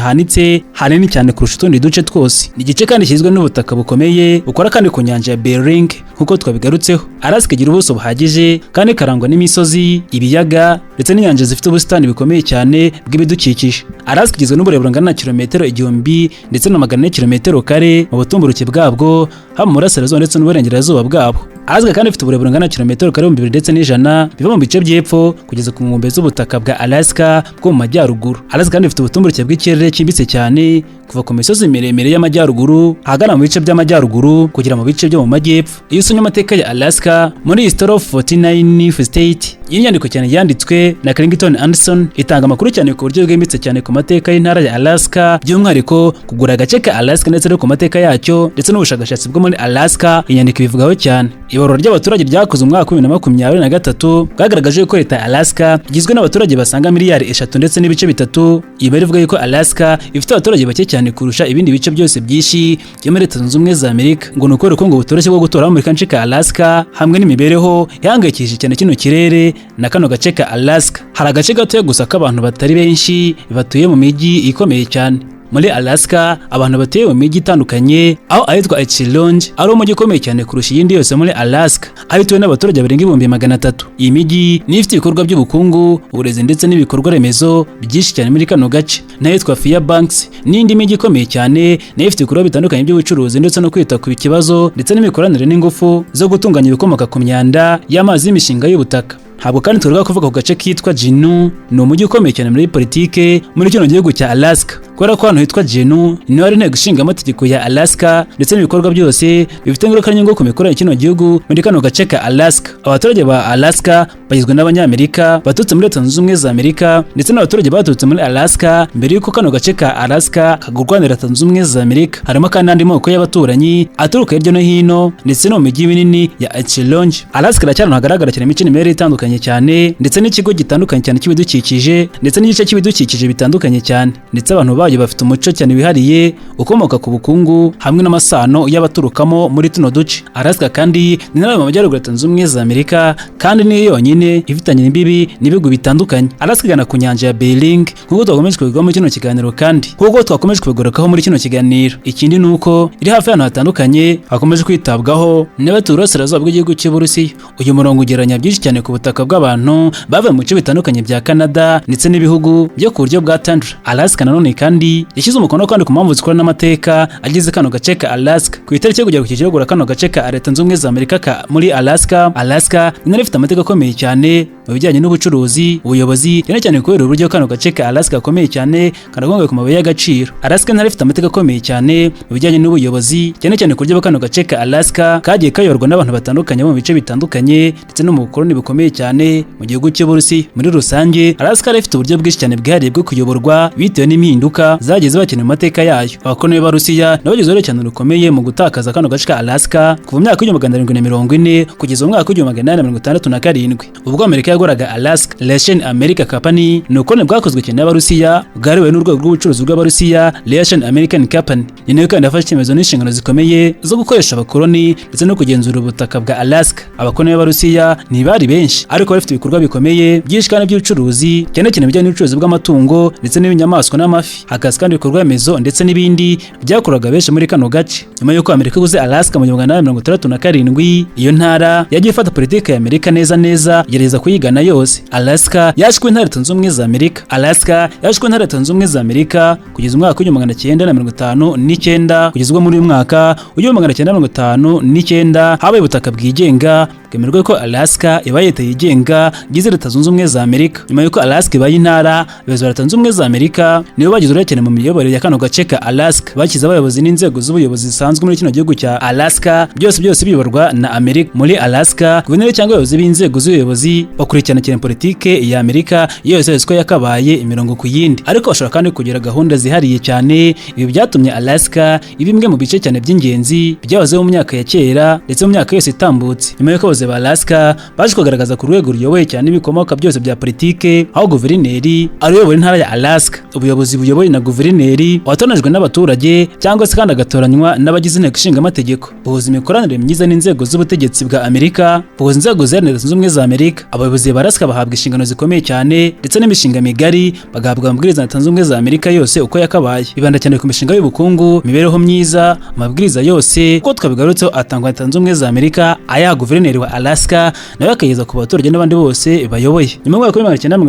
hanini cyane kurusha utundi duce twose. Ni igice kandi kigizwe n'ubutaka bukomeye bukora kandi ku nyanja ya Bering nk'uko twabigarutseho. Alaska igira ubuso buhagije kandi karangwa n'imisozi, ibiyaga ndetse n'inyanja zifite ubusitani bikomeye cyane bw'ibidukikije. Alaska igizwe n'uburebure bungana na kilometero 1000 ndetse na 400 kilometero kare mu butumburuke bwabwo, haba mu burasirazuba ndetse n'uburengerazuba bwabo. Alaska kandi ifite uburebure bungana na kilometero kare 200 ndetse n'ijana biva mu bice by'epfo kugeza ku nkombe z'ubutaka bwa Alaska bwo mu majyaruguru. Alaska kandi ifite ubutumburuke bw'ikirere cyimbitse cyane kuva ku misozi miremire y'amajyaruguru ahagana mu bice by'amajyaruguru kugera mu bice byo mu majyepfo. Iyo usomye amateka ya Alaska muri History of 49th State, iyi nyandiko cyane yanditswe na Clinton Anderson, itanga amakuru cyane ku buryo bwimbitse cyane ku mateka y'intara ya Alaska, by'umwihariko kugura agace ka Alaska ndetse no ku mateka yacyo ndetse n'ubushakashatsi bwo muri Alaska. Inyandiko ibivugaho cyane. Ibarura ry'abaturage ryakozwe mu mwaka wa 2023 bwagaragaje ko leta ya Alaska igizwe n'abaturage basaga miliyari 3 ndetse n'ibice 3. Ibi bivuga yuko Alaska ifite abaturage bake cyane kurusha ibindi bice byose byinshi byo muri Leta Zunze Ubumwe za Amerika. Ngo nuko rero ngo butoroshye bwo gutora muri kanci ka Alaska hamwe n'imibereho ihangayikishije cyane kino kirere na kano gace ka Alaska. Hari agace gato gusa k'abantu batari benshi batuye mu mijyi ikomeye cyane. Muri Alaska abantu batuye mu mijyi itandukanye, aho ahitwa Echelonge ari umujyi ukomeye cyane kurusha iyindi yose muri Alaska, ahituwe n'abaturage barenga 300,000. Iyi mijyi ni ifite ibikorwa by'ubukungu, uburezi ndetse n'ibikorwa remezo byinshi cyane muri kano gace. N'ahitwa Fairbanks n'indi mijyi ikomeye cyane nayo ifite ibikorwa bitandukanye by'ubucuruzi ndetse no kwita ku kibazo ndetse n'imikoranire n'ingufu zo gutunganya ibikomoka ku myanda y'amazi y'imishinga y'ubutaka. Ntabwo kandi tuvuga kuvuga ku gace kitwa Juneau, ni umujyi ukomeye cyane muri politike muri kino gihugu cya Alaska. Kubera ko hano hitwa Juneau niho hari inteko ishinga amategeko ya Alaska ndetse n'ibikorwa byose bifite ingaruka nyinshi ku mikorere kino gihugu muri kano gace ka Alaska. Abaturage ba Alaska bagizwe n'Abanyamerika baturutse muri Leta Zunze Ubumwe za Amerika ndetse n'abaturage baturutse muri Alaska mbere y'uko kano gace ka Alaska kagurwa na Leta Zunze Ubumwe za Amerika. Harimo kandi andi moko y'abaturanyi aturuka hirya no hino ndetse no mu mijyi minini ya Echelonge. Alaska iracyari hagaragara cyane imico n'imibereho itandukanye cyane ndetse n'ikigo gitandukanye cyane cy'ibidukikije ndetse n'igice cy'ibidukikije bitandukanye cyane, ndetse abantu bayo bafite umuco cyane wihariye ukomoka ku bukungu hamwe n'amasano y'abaturukamo muri tuno duce. Alaska kandi ni nayo mu majyaruguru Leta Zunze Ubumwe za Amerika kandi niyo yonyine ifitanye imbibi n'ibihugu bitandukanye. Alaska igana ku nyanja ya Bering nk'uko twakomeje kubigaho muri kino kiganiro kandi nk'uko twakomeje kubigorokaho muri kino kiganiro. Ikindi ni uko iri hafi y'ahantu hatandukanye hakomeje kwitabwaho n'abatuye uburasirazuba bw'igihugu cy'Uburusiya. Uyu murongo ugereranya byinshi cyane ku butaka bw'abantu bavuye mu bice bitandukanye bya Canada ndetse n'ibihugu byo ku buryo bwa tundra. Alaska nanone kandi yashyize umukono kandi ku mpamvu zikora n'amateka agize kano gace ka Alaska ku itariki yo kujya gukikira kano gace ka Leta Zunze Ubumwe za Amerika muri Alaska. Alaska ni ifite amateka akomeye cyane mu bijyanye n'ubucuruzi, ubuyobozi cyane cyane kubera uburyo kano gace ka Alaska akomeye cyane kanagonga ku mabuye y'agaciro. Alaska ni ifite amateka akomeye cyane mu bijyanye n'ubuyobozi cyane cyane ku buryo kano gace ka Alaska kagiye kayorwa n'abantu batandukanye mu bice bitandukanye ndetse no mu bukoloni bukomeye cyane mu gihugu cy'Uburusiya. Muri rusange Alaska ifite uburyo bwinshi cyane bwihariye bwo kuyoborwa bitewe n'impinduka n'impinduka zageze bakeneye mu mateka yayo. Abakoloni b'Abarusiya nabagize uruhare cyane rukomeye mu gutakaza kano gace ka Alaska kuva mu myaka y'1740 kugeza mu mwaka w'1867 ubwo Amerika yagoraga Alaska. Russian America Company ni ubukoloni bwakozwe cyane n'Abarusiya bwariwe n'urwego rw'ubucuruzi bw'Abarusiya Russian American Company. Ni nayo kandi yafashe icyemezo n'inshingano zikomeye zo gukoresha abakoloni ndetse no kugenzura ubutaka bwa Alaska. Abakoloni b'Abarusiya ntibari benshi ariko bafite ibikorwa bikomeye byinshi kandi by'ubucuruzi cyane cyane bijyanye n'ubucuruzi bw'amatungo ndetse n'ibinyamaswa n'amafi, hakaza kandi ibikorwa remezo ndetse n'ibindi byakoraga benshi muri kano gace. Nyuma y'uko Amerika iguze Alaska mu 1867 iyo ntara yagiye ifata politiki ya Amerika neza gereza kuyigana yose. Alaska yaje kuba intara Leta Zunze Ubumwe za Amerika. Alaska yaje kuba intara Leta Zunze Ubumwe za Amerika kugeza umwaka w'1959 kugeza muri uyu mwaka w'1959 habaye ubutaka bwigenga bwemerwa ko Alaska ibaye leta yigenga gize Leta Zunze Ubumwe za Amerika. Nyuma y'uko Alaska ibaye intara, abayobozi ba Leta Zunze Ubumwe za Amerika nibo bagize uruhare cyane mu miyoborere ya kano gace ka Alaska. Bakize abayobozi n'inzego z'ubuyobozi zisanzwe muri kino gihugu cya Alaska, byose biyoborwa na Amerika. Muri Alaska guverineri cyangwa abayobozi b'inzego z'ubuyobozi bakurikirana cyane politike ya Amerika yose ko yakabaye imirongo ku yindi, ariko bashobora kandi kugira gahunda zihariye cyane. Ibi byatumye Alaska ibimwe mu bice cyane by'ingenzi byahozeho mu myaka ya kera ndetse mu myaka yose itambutse. Nyuma y'uko abayobozi ba Alaska baje kugaragaza ku rwego ruyoboye cyane ibikomoka byose bya politike, aho guverineri ari uyobora intara ya Alaska. Ubuyobozi buyoboye na guverineri watonajwe n'abaturage cyangwa se kandi agatoranywa n'abagize inteko ishinga amategeko. Buhuza imikoranire myiza n'inzego z'ubutegetsi bwa Amerika, buhuza inzego za Leta Zunze Ubumwe za Amerika. Abayobozi ba Alaska bahabwa inshingano zikomeye cyane ndetse n'imishinga migari, bagahabwa amabwiriza ya Leta Zunze Ubumwe za Amerika yose uko yakabaye. Bibanda cyane ku mishinga y'ubukungu, imibereho myiza, amabwiriza yose uko twabigarutseho atangwa na Leta Zunze Ubumwe za Amerika, aya guverineri wa Alaska nawe akageza ku baturage n'abandi bose bayoboye. Nyuma y'umwaka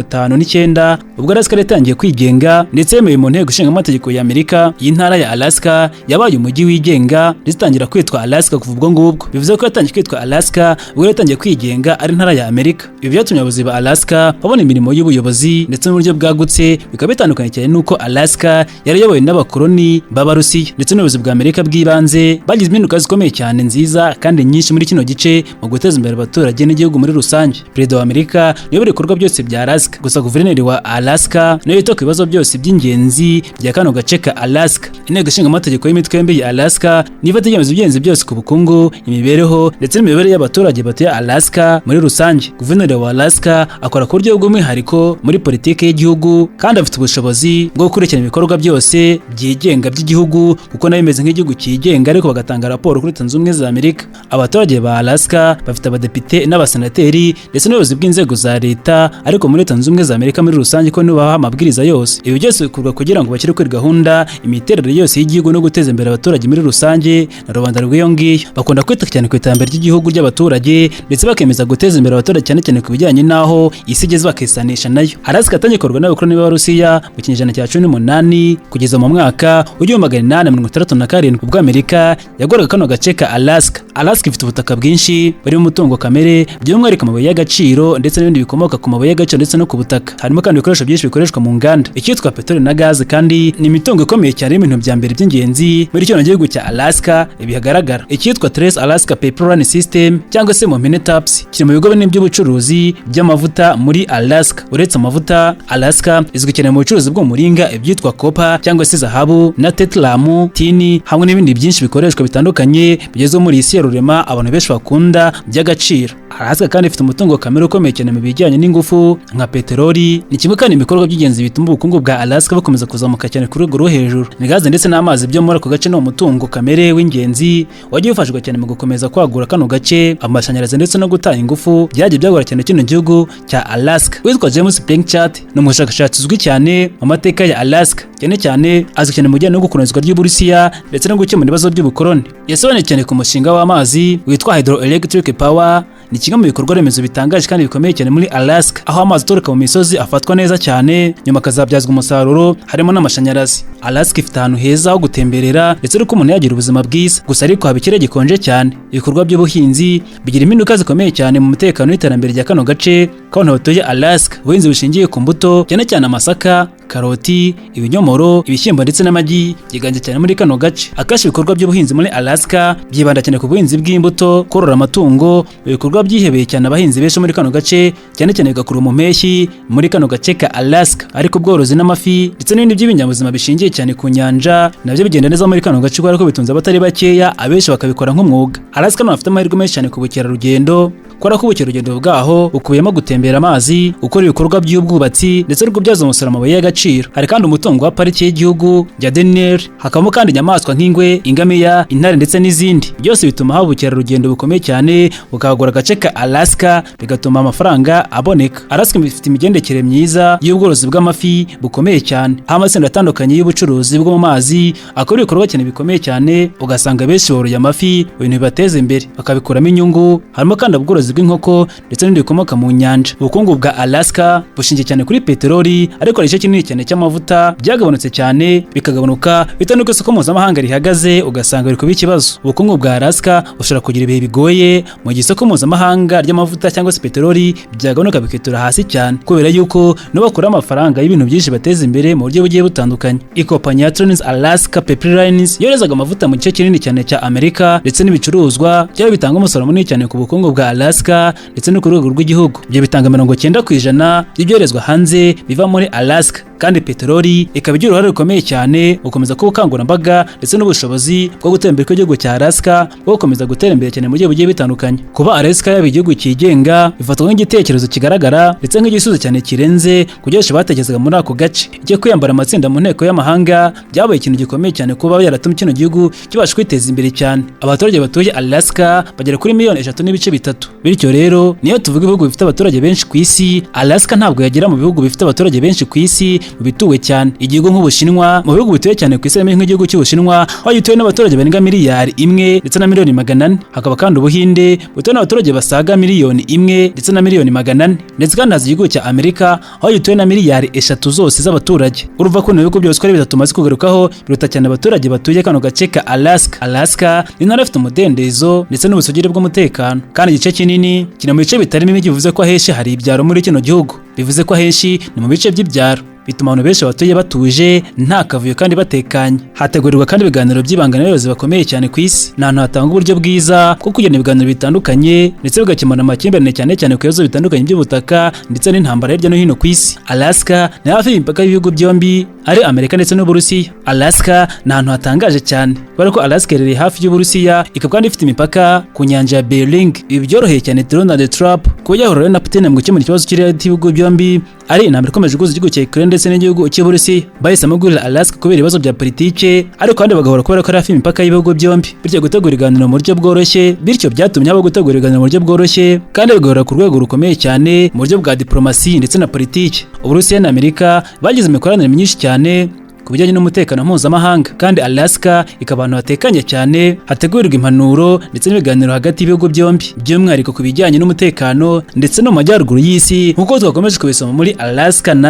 w'1959 ubwo Alaska yatangiye kwigenga ndetse yemewe mu nteko ishinga amategeko ya Amerika, iyi ntara ya Alaska yabaye umujyi wigenga ndetse itangira kwitwa Alaska kuva ubwo ngubwo. Bivuze ko yatangiye kwitwa Alaska ubwo yatangiye kwigenga ari intara ya Amerika. Ibi byatumye abayobozi ba Alaska babona imirimo y'ubuyobozi ndetse n'uburyo bwagutse, bikaba bitandukanye cyane n'uko Alaska yari yayobowe n'abakoloni b'Abarusiya ndetse n'ubuyobozi bwa Amerika bw'ibanze bagize impinduka zikomeye cyane nziza kandi nyinshi muri kino gice mu guteza imbere abaturage n'igihugu muri rusange. Perezida wa Amerika niwe ibikorwa byose bya Alaska, gusa guverineri wa Alaska niwe yita ku bibazo byose by'ingenzi bya kano gace ka Alaska. Inteko ishinga amategeko y'imitwe yombi ya Alaska nifata ibyemezo by'ingenzi byose ku bukungu, imibereho ndetse n'imibereho y'abaturage batuye Alaska muri rusange. Guverineri wa Alaska akora ku buryo bw'umwihariko muri politiki y'igihugu kandi afite ubushobozi bwo gukurikirana ibikorwa byose byigenga by'igihugu kuko nayo imeze nk'igihugu cyigenga, ariko bagatanga raporo kuri Leta Zunze Ubumwe za Amerika. Abaturage ba Alaska bafite abadepite n'abasenateri ndetse n'ubuyobozi bw'inzego za leta, ariko muri Leta Zunze Ubumwe za Amerika muri rusange ko nibo baha amabwiriza yose. Ibi byose bikorwa kugira ngo bashyire kuri gahunda imiterere yose y'igihugu no guteza imbere abaturage muri rusange na rubanda rw'iyo ngiyo. Bakunda kwita cyane ku iterambere ry'igihugu ry'abaturage ndetse bakemeza guteza imbere abaturage cyane cyane ku bijyanye n'aho isi igeze bakisanisha nayo. Alaska yatangiye gukorwa n'abakoloni b'Abarusiya mu kinyejana cya 18 kugeza mu mwaka w'1867 ubwo Amerika yagoraga kano gace ka Alaska. Alaska ifite ubutaka bwinshi burimo umutungo kamere, by'umwihariko amabuye y'agaciro ndetse n'ibindi bikomoka ku mabuye y'agaciro ndetse no ku butaka. Harimo kandi ibikoresho byinshi bikoreshwa mu nganda, icyitwa peteroli na gaze, kandi ni imitungo ikomeye cyane y'ibintu bya mbere by'ingenzi muri kino gihugu cya Alaska. Ibi hagaragara icyitwa Trace Alaska Pipeline System cyangwa se mu mpine TAPS, kiri mu bigo binini by'ubucuruzi by'amavuta muri Alaska. Uretse amavuta, Alaska izwi cyane mu bucuruzi bw'umuringa, ibyitwa copper cyangwa se zahabu na tetlamu, tini, hamwe n'ibindi byinshi bikoreshwa bitandukanye bigezwe muri isi ya rurema abantu benshi bakunda by'agaciro. Alaska kandi ifite umutungo kamere ukomeye cyane mu bijyanye n'ingufu nka peteroli. Ni kimwe kandi ibikorwa by'ingenzi bituma ubukungu bwa Alaska bukomeza kuzamuka cyane ku rwego rwo hejuru. Ni gaze ndetse n'amazi byo muri ako gace no umutungo kamere w'ingenzi wagiye ufashwa cyane mu gukomeza kwagura kano gace. Amashanyarazi ndetse no gutanga ingufu byagiye byagora cyane kino gihugu cya Alaska. Witwa James Blanchard ni umushakashatsi uzwi cyane mu mateka ya Alaska, cyane cyane azwi cyane mu bijyanye no gukolonizwa ry'Uburusiya ndetse no gukemura ibibazo by'ubukoloni. Yasobanuye cyane ku mushinga w'amazi witwa Hydroelectric Power. Ni kimwe mu bikorwa remezo bitangaje kandi bikomeye cyane muri Alaska, aho amazi aturuka mu misozi afatwa neza cyane nyuma akazabyazwa umusaruro harimo n'amashanyarazi. Alaska ifite ahantu heza ho gutemberera ndetse n'uko umuntu yagira ubuzima bwiza, gusa ariko haba ikirere gikonje cyane. Ibikorwa by'ubuhinzi bigira impinduka zikomeye cyane mu mutekano n'iterambere rya kano gace k'abantu batuye Alaska. Ubuhinzi bushingiye ku mbuto cyane cyane amasaka, karoti, ibinyomoro, ibishyimbo ndetse n'amagi byiganje cyane muri kano gace. Akenshi ibikorwa by'ubuhinzi muri Alaska byibanda cyane ku buhinzi bw'imbuto, korora amatungo, ibikorwa byihebeye cyane abahinzi benshi muri kano gace, cyane cyane bigakura mu mpeshyi muri kano gace ka Alaska. Ariko ubworozi n'amafi ndetse n'ibindi by'ibinyabuzima bishingiye cyane ku nyanja nabyo bigenda neza muri kano gace kubera ko bitunze abatari bakeya, abenshi bakabikora nk'umwuga. Alaska bafite amahirwe menshi cyane ku bukerarugendo kubera ko ubukerarugendo bwaho bukubiyemo gutembera amazi, gukora ibikorwa by'ubwubatsi ndetse no kubyaza umusaruro amabuye y'agaciro. Hari kandi umutungo wa pariki y'igihugu ya Denver, hakabamo kandi inyamaswa nk'ingwe, ingamiya, intare ndetse n'izindi. Byose bituma haba ubukerarugendo bukomeye cyane bukagura agace ka Alaska, bigatuma amafaranga aboneka. Alaska ifite imigendekere myiza y'ubworozi bw'amafi bukomeye cyane, aho amatsinda atandukanye y'ubucuruzi bwo mu mazi akora ibikorwa cyane bikomeye cyane, ugasanga benshi boroye amafi ibintu bibateza imbere bakabikuramo inyungu. Harimo kandi ubworozi bw'inkoko ndetse n'ibindi bikomoka mu nyanja. Ubukungu bwa Alaska bushingiye cyane kuri peteroli, ariko igice kinini cyane cy'amavuta byagabanutse cyane bikagabanuka bitewe n'uko isoko mpuzamahanga rihagaze, ugasanga biri kuba ikibazo. Ubukungu bwa Alaska bushobora kugira ibihe bigoye mu gihe isoko mpuzamahanga ry'amavuta cyangwa se peteroli byagabanuka bikitura hasi cyane, kubera yuko nabo bakora amafaranga y'ibintu byinshi bateza imbere mu buryo bugiye butandukanye. Ikompanyi ya Trans-Alaska Pipelines yoherezaga amavuta mu gice kinini cyane cya Amerika ndetse n'ibicuruzwa byabo bitanga umusaruro munini cyane ku bukungu bwa Alaska ndetse no ku rwego rw'igihugu. Ibyo bitanga 90% by'ibyoherezwa hanze biva muri Alaska, kandi peteroli ikaba igira uruhare rukomeye cyane gukomeza ko ubukangurambaga ndetse n'ubushobozi bwo gutera imbere kw'igihugu cya Alaska bwo gukomeza gutera imbere cyane mu buryo bugiye bitandukanye. Kuba Alaska yaba igihugu cyigenga bifatwa nk'igitekerezo kigaragara ndetse nk'igisubizo cyane kirenze kubyosha batekerezaga muri ako gace. Igiye kwiyambara amatsinda mu nteko y'amahanga byabaye ikintu gikomeye cyane kuba yaratumye kino gihugu kibasha kwiteza imbere cyane. Abaturage batuye Alaska bagera kuri 3.3 bityo rero niyo tuvuga ibihugu bifite abaturage benshi ku isi, Alaska ntabwo yagera mu bihugu bifite abaturage benshi ku isi bituwe cyane. Igihugu nk'Ubushinwa mu bihugu bituwe cyane ku isi nk'igihugu cy'Ubushinwa aho gituwe n'abaturage barenga 1 ndetse na 400,000. Hakaba kandi Ubuhinde butuwe n'abaturage basaga 1 ndetse na 400,000, ndetse kandi haza igihugu cya Amerika aho gituwe na 3 zose z'abaturage. Urumva ko ibihugu byose ko ari bitatu maze kugarukaho biruta cyane abaturage batuye kano gace ka Alaska. Alaska ni intara ifite umudendezo ndetse n'ubusugire bw'umutekano, kandi igice kinini kiri mu bice bitarimo imijyi, bivuze ko ahenshi hari ibyaro muri kino gihugu, bivuze ko ahenshi ni mu bice by'ibyaro, bituma abantu benshi batuye batuje nta kavuyo kandi batekanye. Hategurirwa kandi ibiganiro by'ibanga n'abayobozi bakomeye cyane ku isi. Ni ahantu hatanga uburyo bwiza bwo kugirana ibiganiro bitandukanye ndetse bigakemura amakimbirane cyane cyane ku bibazo bitandukanye by'ubutaka ndetse n'intambara hirya no hino ku isi. Alaska ni hafi y'imipaka y'ibihugu byombi ari Amerika ndetse n'Uburusiya. Alaska ni ahantu hatangaje cyane kubera ko Alaska iri hafi y'Uburusiya, ikaba kandi ifite imipaka ku nyanja ya Bering. Ibi byoroheye cyane Donald Trump kuba yahurira na Putin mu gukemura ikibazo kiri hagati y'ibihugu byombi, ari intambara ikomeje guhuza igihugu cya Ukraine ndetse n'igihugu cy'Uburusiya. Bahisemo guhurira Alaska kubera ibibazo bya politike, ariko kandi bagahora kubera ko ari hafi y'imipaka y'ibihugu byombi, bityo gutegura ibiganiro mu buryo bworoshye. Bityo byatumye abo gutegura ibiganiro mu buryo bworoshye kandi bigahora ku rwego rukomeye cyane mu buryo bwa diplomasi ndetse na politike. Uburusiya na Amerika bagize imikoranire myinshi cyane ku bijyanye n'umutekano mpuzamahanga, kandi Alaska ikaba ahantu hatekanye cyane hategurirwa impanuro ndetse n'ibiganiro hagati y'ibihugu byombi, by'umwihariko ku bijyanye n'umutekano ndetse no mu majyaruguru y'isi, nk'uko twakomeje kubisoma muri Alaska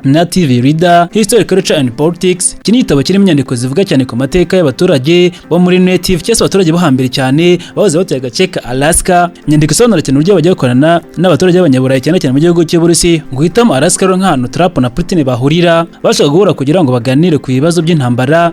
Native Leader, History, Culture and Politics. Iki ni igitabo kirimo inyandiko zivuga cyane ku mateka y'abaturage bo muri Native, cyangwa abaturage bo hambere cyane bahoze batuye agace ka Alaska. Inyandiko isobanura cyane uburyo bajya gukorana n'abaturage b'abanyaburayi cyane cyane mu gihugu cy'Uburusiya. Guhitamo Alaska rero Trump na Putin bahurira bashaka guhura kugira ngo baganire ku bibazo by'intambara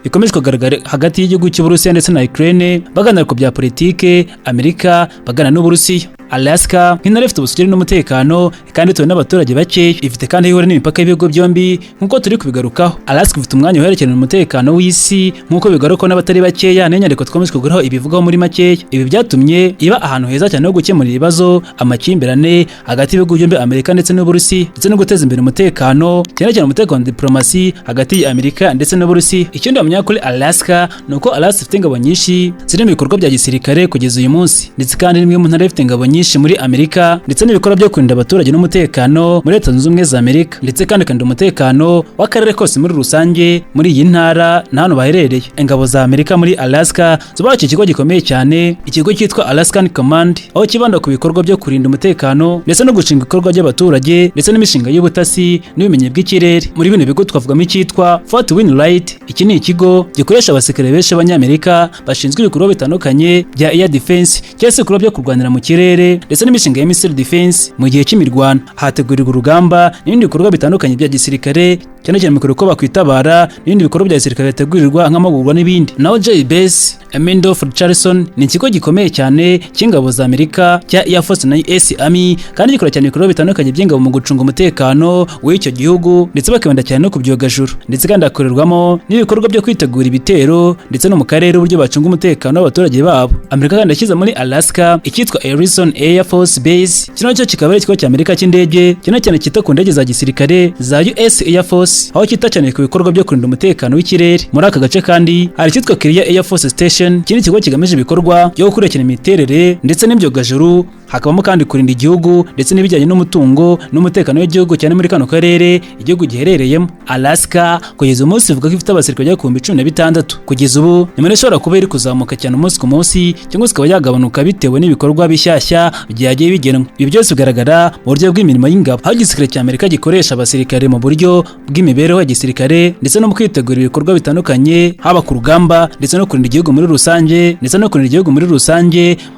bikomeje kugaragara hagati y'igihugu cy'Uburusiya ndetse na Ukraine, baganira ku bya politike, Amerika bagana n'Uburusiya. Alaska nk'intara ifite ubusugire n'umutekano kandi ituwe n'abaturage bakeya, ifite kandi ihura n'imipaka y'ibihugu byombi nk'uko turi kubigarukaho. Alaska ifite umwanya uherekeranye umutekano w'isi nk'uko bigarukaho n'abatari bakeya, n'inyandiko twakomeje kuguraho ibivugaho muri make. Ibi byatumye iba ahantu heza cyane ho gukemura ibibazo, amakimbirane hagati y'ibihugu byombi, Amerika ndetse n'Uburusiya, ndetse no guteza imbere umutekano, cyane cyane umutekano na diplomasi hagati ya Amerika ndetse n'Uburusiya. Ikindi wamenya kuri Alaska ni uko Alaska ifite ingabo nyinshi ziri mu bikorwa bya gisirikare kugeza uyu munsi, ndetse kandi ni imwe mu ntara ifite ingabo nyinshi muri Amerika, ndetse n'ibikorwa byo kurinda abaturage n'umutekano muri Leta Zunze Ubumwe za Amerika, ndetse kandi kandi umutekano w'akarere kose muri rusange muri iyi ntara n'ahantu baherereye. Ingabo za Amerika muri Alaska zubakiye ikigo gikomeye cyane, ikigo cyitwa Alaskan Command, aho kibanda ku bikorwa byo kurinda umutekano ndetse no gushinga ibikorwa by'abaturage ndetse n'imishinga y'ubutasi n'ubumenyi bw'ikirere. Muri bino bigo twavugamo icyitwa Fort Wainwright. Iki ni ikigo gikoresha abasirikare benshi b'Abanyamerika bashinzwe ibikorwa bitandukanye bya air defense cyangwa se ibikorwa byo kurwanira mu kirere ndetse n'imishinga ya missile defense mu gihe cy'imirwano. Hategurirwa urugamba n'ibindi bikorwa bitandukanye bya gisirikare cyane cyane mikoro ko bakwitabara n'ibindi bikorwa bya gisirikare bitegurirwa nk'amahugurwa n'ibindi. Naho JBS Emendorf Richardson ni ikigo gikomeye cyane cy'ingabo za Amerika cya Air Force na US Army kandi gikora cyane ibikorwa bitandukanye by'ingabo mu gucunga umutekano w'icyo gihugu ndetse bakibanda cyane no ku byogajuru, ndetse kandi hakorerwamo n'ibikorwa byo kwitegura ibitero ndetse no mu karere uburyo bacunga umutekano w'abaturage babo. Amerika kandi yashyize muri Alaska icyitwa Harrison Air Force Base, kino cyo kikaba ari ikigo cya Amerika cy'indege cyane cyane cyita ku ndege za gisirikare za US Air Force, aho cyita cyane ku bikorwa byo kurinda umutekano w'ikirere. Muri aka gace kandi hari icyitwa Kiriya Air Force Station, kino kigo kigamije ibikorwa byo gukurikirana imiterere ndetse n'ibyogajuru, hakabamo kandi kurinda igihugu ndetse n'ibijyanye n'umutungo n'umutekano w'igihugu cyane muri kano karere igihugu giherereyemo. Alaska kugeza umunsi ivuga ko ifite abasirikare bya 16,000. Kugeza ubu nimero ishobora kuba iri kuzamuka cyane umunsi ku munsi cyangwa se ikaba yagabanuka bitewe n'ibikorwa bishyashya byagiye bigenwa. Ibi byose bigaragara mu buryo bw'imirimo y'ingabo, aho igisirikare cya Amerika gikoresha abasirikare mu buryo bw'imibereho ya gisirikare ndetse no mu kwitegura ibikorwa bitandukanye, haba ku rugamba ndetse no kurinda igihugu muri rusange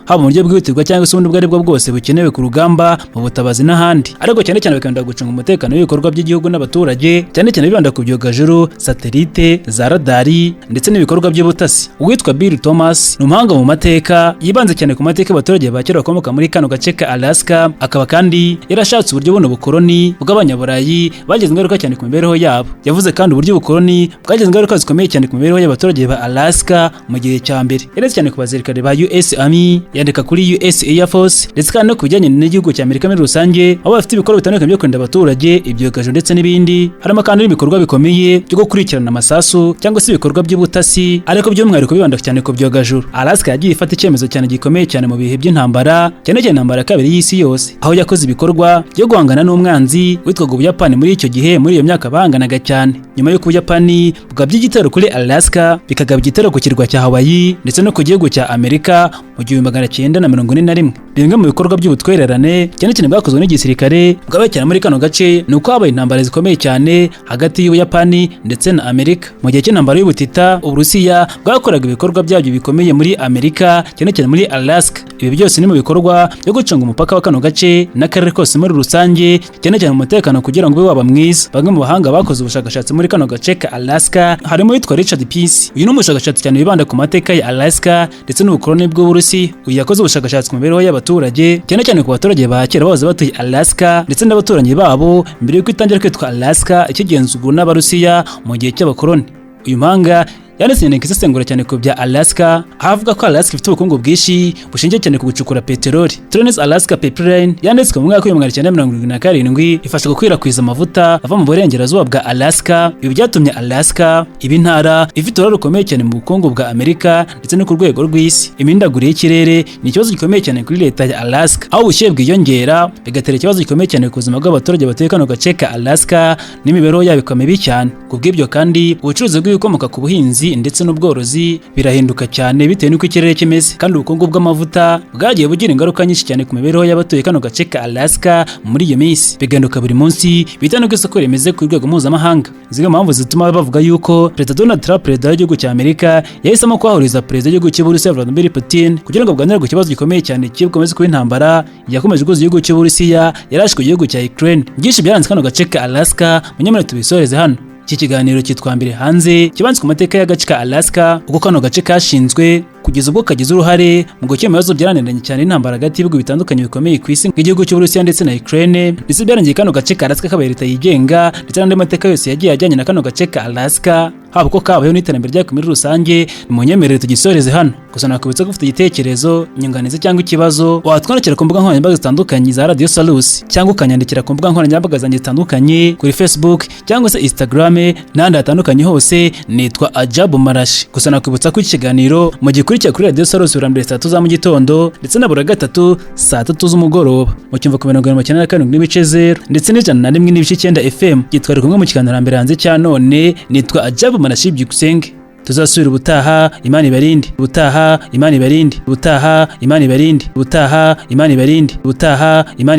haba mu buryo bwihutirwa cyangwa se ubundi ubwo ari bwo bwose bukenewe ku rugamba, mu butabazi n'ahandi. Ariko cyane cyane bakunda gucunga umutekano w'ibikorwa by'igihugu n'abaturage, cyane cyane bibanda ku byogajuru, satelite, za radari ndetse n'ibikorwa by'ubutasi. Uwitwa Bill Thomas ni umuhanga mu mateka, yibanze cyane ku mateka y'abaturage ba kera bakomoka muri kano gace ka Alaska, akaba kandi yarashatse uburyo buno bukoloni bw'abanyaburayi bagize ingaruka cyane ku mibereho yabo. Yavuze kandi uburyo ubukoloni bwagize ingaruka zikomeye cyane ku mibereho y'abaturage ba Alaska mu gihe cya mbere. Yaretse cyane ku basirikare ba US Army, yandika kuri US Air Force ndetse kandi no ku bijyanye n'igihugu cya Amerika muri rusange, aho bafite ibikorwa bitandukanye byo kurinda abaturage, ibyogajuru ndetse n'ibindi. Harimo kandi n'ibikorwa bikomeye byo gukurikirana amasasu cyangwa se ibikorwa by'ubutasi, ariko by'umwihariko bibanda cyane ku byogajuru. Alaska yagiye ifata icyemezo cyane gikomeye cyane mu bihe by'intambara, cyane cyane intambara ya kabiri y'isi yose, aho yakoze ibikorwa byo guhangana n'umwanzi witwaga Ubuyapani. Muri icyo gihe, muri iyo myaka bahanganaga cyane, nyuma y'uko Ubuyapani bugabye igitero kuri Alaska, bikagaba igitero ku kirwa cya Hawaii ndetse no ku gihugu cya Amerika mu 1941. Bimwe mu bikorwa by'ubutwererane cyane cyane bwakozwe n'igisirikare bwabaye cyane muri kano gace ni uko habaye intambara zikomeye cyane hagati y'Ubuyapani ndetse na Amerika. Mu gihe cy'intambara y'ubutita, Uburusiya bwakoraga ibikorwa byabyo bikomeye muri Amerika, cyane cyane muri Alaska. Ibi byose ni mu bikorwa byo gucunga umupaka wa kano gace n'akarere kose muri rusange, cyane cyane umutekano kugira ngo ube waba mwiza. Bamwe mu bahanga bakoze ubushakashatsi muri kano gace ka Alaska harimo witwa Richard Peace. Uyu ni umushakashatsi cyane wibanda ku mateka ya Alaska ndetse n'ubukoloni bw'Uburusiya. Uyu yakoze ubushakashatsi ku mibereho y'abaturage, cyane cyane ku baturage ba kera bahoze batuye Alaska ndetse n'abaturanyi babo mbere y'uko itangira kwitwa Alaska ikigenzurwa n'Abarusiya mu gihe cy'abakoloni. Uyu mpanga yanditse inyandiko isesengura cyane ku bya Alaska, avuga ko Alaska ifite ubukungu bwinshi bushingiye cyane ku gucukura peteroli. Trans-Alaska Pipeline yanditswe mu mwaka w'1977, ifasha gukwirakwiza amavuta ava mu burengerazuba bwa Alaska. Ibi byatumye Alaska iba intara ifite uruhare rukomeye cyane mu bukungu bwa Amerika ndetse no ku rwego rw'isi. Imihindagurire y'ikirere ni ikibazo gikomeye cyane kuri leta ya Alaska, aho ubushyuhe bwiyongera bigatera ikibazo gikomeye cyane ku buzima bw'abaturage batuye kano gace ka Alaska n'imibereho yabo ikomeye bibi cyane. Kubw'ibyo kandi ubucuruzi bw'ibikomoka ku buhinzi ndetse n'ubworozi birahinduka cyane bitewe n'uko ikirere kimeze, kandi ubukungu bw'amavuta bwagiye bugira ingaruka nyinshi cyane ku mibereho y'abatuye kano gace ka Alaska muri iyo minsi. Bigahinduka buri munsi bitewe n'uko isoko rimeze ku rwego mpuzamahanga. Zimwe mu mpamvu zituma bavuga yuko Perezida Donald Trump, perezida w'igihugu cya Amerika, yahisemo kwahuriza perezida w'igihugu cy'Uburusiya Vladimir Putin kugira ngo baganire ku kibazo gikomeye cyane cy'ikomeza kuba intambara yakomeje guhuza igihugu cy'Uburusiya yarashwe ku gihugu cya Ukraine. Byinshi byaranze kano gace ka Alaska, munyamara tubisoreze hano. Iki kiganiro cyitwa Mbere Hanze, kibanze ku mateka y'agace ka Alaska, uko kano gace kashinzwe kugeza ubwo kagize uruhare mu gukemura ibibazo byaraniranye cyane intambara hagati y'ibihugu bitandukanye bikomeye ku isi nk'igihugu cy'Uburusiya ndetse na Ukraine, ndetse byarangiye kano gace ka Alaska kabaye leta yigenga, ndetse n'andi mateka yose yagiye ajyanye na kano gace ka Alaska, haba uko kabayeho n'iterambere ryako muri rusange. Munyemerere tugisoreze hano. Gusa nakubitsa ko ufite igitekerezo, inyunganizi cyangwa ikibazo, watwandikira ku mbuga nkoranyambaga zitandukanye za Radio Salus, cyangwa ukanyandikira ku mbuga nkoranyambaga zanjye zitandukanye kuri Facebook cyangwa se Instagram n'ahandi hatandukanye hose. Nitwa Ajabu Marashi. Gusa nakubitsa ko iki kiganiro mu gikurikira kuri Radio Salus buri mbere saa 3 za mu gitondo ndetse na buri gatatu saa 3 z'umugoroba, mu cyumva ku 97.0 ndetse n'101.9 FM. Gitwara kumwe mu kiganiro Mbere Hanze cya none. Nitwa Ajabu Marashi byukusenge. Tuzasubira ubutaha. Imana ibarinde. Ubutaha Imana ibarinde. Ubutaha Imana ibarinde. Ubutaha Imana ibarinde. Ubutaha Imana